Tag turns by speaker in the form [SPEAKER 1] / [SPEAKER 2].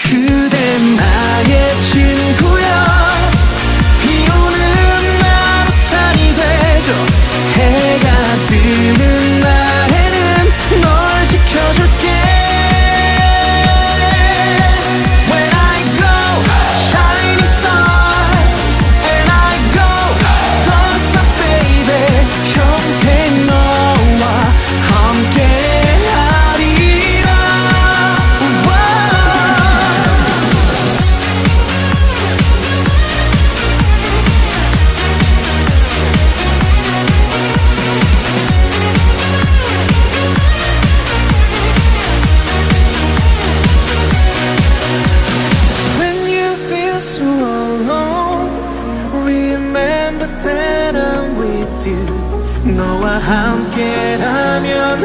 [SPEAKER 1] 그댄 나의 친구야. 비 오는 날 우산이 되죠. 해가 뜨는 날에는 널 지켜줄게. When I go, shining star. And I go, don't stop baby. 평생 너와 함께 so alone, remember that I'm with you. 너와 함께라면